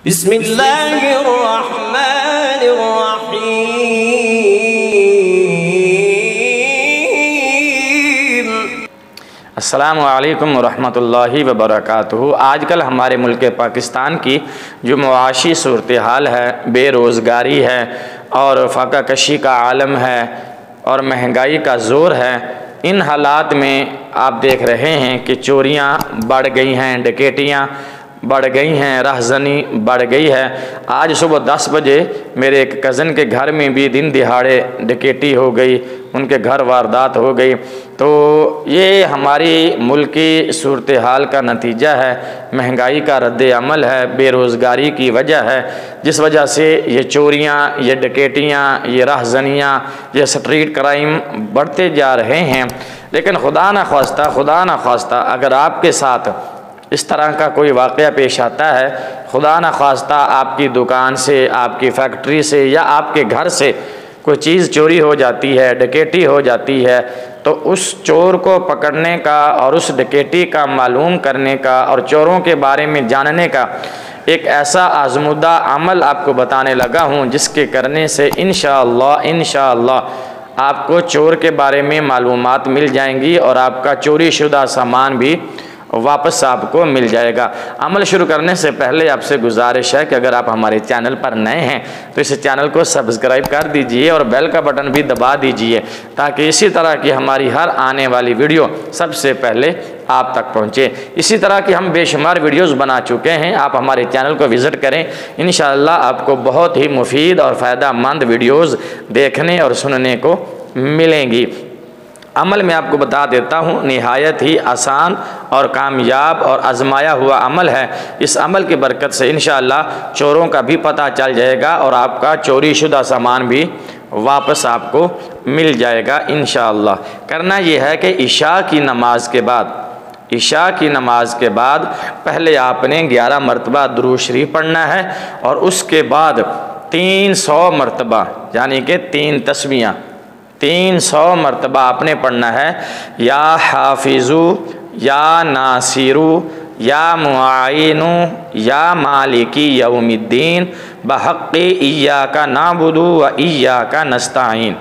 बिस्मिल्लाहिर्रहमानिर्रहीम। अस्सलामु अलैकुम वरहमतुल्लाहि वबरकातुहू। आजकल हमारे मुल्क पाकिस्तान की जो मुआशी सूरत हाल है, बेरोज़गारी है और फाका कशी का आलम है और महंगाई का ज़ोर है, इन हालात में आप देख रहे हैं कि चोरियां बढ़ गई हैं, डकैतियां बढ़ गई हैं, राहज़नी बढ़ गई है। आज सुबह 10 बजे मेरे एक कज़न के घर में भी दिन दिहाड़े डकैती हो गई, उनके घर वारदात हो गई। तो ये हमारी मुल्क की सूरत हाल का नतीजा है, महंगाई का रद्द अमल है, बेरोज़गारी की वजह है, जिस वजह से ये चोरियां, ये डकैतियां, ये राहज़नियाँ, ये स्ट्रीट क्राइम बढ़ते जा रहे हैं। लेकिन खुदा न ख्वास्ता अगर आपके साथ इस तरह का कोई वाक़या पेश आता है, खुदा न ख्वास्ता आपकी दुकान से, आपकी फैक्ट्री से या आपके घर से कोई चीज़ चोरी हो जाती है, डकैती हो जाती है, तो उस चोर को पकड़ने का और उस डकैती का मालूम करने का और चोरों के बारे में जानने का एक ऐसा आज़मुदा अमल आपको बताने लगा हूँ, जिसके करने से इंशाअल्लाह आपको चोर के बारे में मालूमात मिल जाएंगी और आपका चोरी शुदा सामान भी वापस आपको मिल जाएगा। अमल शुरू करने से पहले आपसे गुजारिश है कि अगर आप हमारे चैनल पर नए हैं तो इस चैनल को सब्सक्राइब कर दीजिए और बेल का बटन भी दबा दीजिए, ताकि इसी तरह की हमारी हर आने वाली वीडियो सबसे पहले आप तक पहुँचे। इसी तरह की हम बेशुमार वीडियोज़ बना चुके हैं, आप हमारे चैनल को विज़िट करें, इंशाअल्लाह आपको बहुत ही मुफीद और फ़ायदेमंद वीडियोज़ देखने और सुनने को मिलेंगी। अमल में आपको बता देता हूँ, निहायत ही आसान और कामयाब और आजमाया हुआ अमल है। इस अमल की बरकत से इंशाअल्लाह चोरों का भी पता चल जाएगा और आपका चोरी शुदा सामान भी वापस आपको मिल जाएगा इंशाअल्लाह। करना यह है कि इशा की नमाज के बाद पहले आपने 11 मरतबा दुरूद शरीफ पढ़ना है और उसके बाद 300 मरतबा यानी कि 3 तस्बीहां 300 मरतबा आपने पढ़ना है। या हाफिज़ु या नासिरू या मुआइनु या मालिकी यौमिद्दीन बहक़्क़ि इय्याका नाबुदु व इय्याका नस्ताईन।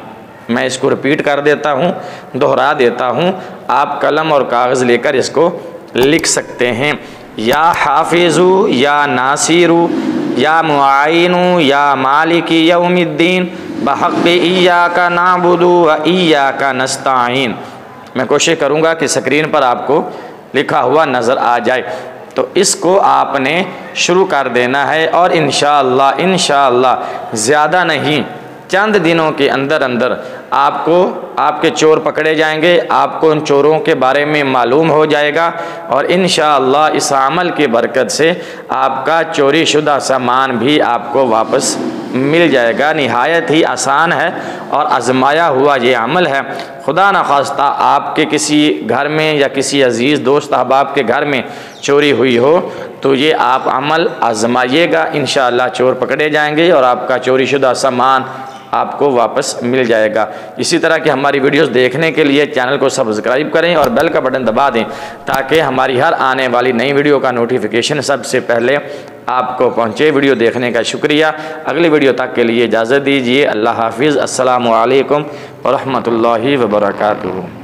मैं इसको रिपीट कर देता हूँ, दोहरा देता हूँ, आप कलम और कागज़ लेकर इसको लिख सकते हैं। या हाफिज़ु या नासिरू या मुआइनु या मालिकी यौमिद्दीन बहक़्क़ि इय्याका नाबुदु व इय्याका नस्ताईन। मैं कोशिश करूँगा कि स्क्रीन पर आपको लिखा हुआ नज़र आ जाए। तो इसको आपने शुरू कर देना है और इंशाअल्लाह ज़्यादा नहीं, चंद दिनों के अंदर अंदर आपके चोर पकड़े जाएंगे, आपको उन चोरों के बारे में मालूम हो जाएगा और इंशाअल्लाह इस अमल की बरकत से आपका चोरी शुदा सामान भी आपको वापस मिल जाएगा। निहायत ही आसान है और आजमाया हुआ ये अमल है। खुदा न ख्वास्ता आपके किसी घर में या किसी अजीज़ दोस्त अहबाब के घर में चोरी हुई हो तो ये आप अमल आजमाइएगा, इंशाअल्लाह चोर पकड़े जाएंगे और आपका चोरी शुदा सामान आपको वापस मिल जाएगा। इसी तरह की हमारी वीडियोस देखने के लिए चैनल को सब्सक्राइब करें और बेल का बटन दबा दें, ताकि हमारी हर आने वाली नई वीडियो का नोटिफिकेशन सबसे पहले आपको पहुंचे। वीडियो देखने का शुक्रिया। अगली वीडियो तक के लिए इजाज़त दीजिए। अल्लाह हाफिज़। अस्सलामु अलैकुम व रहमतुल्लाहि व बरकातुहू।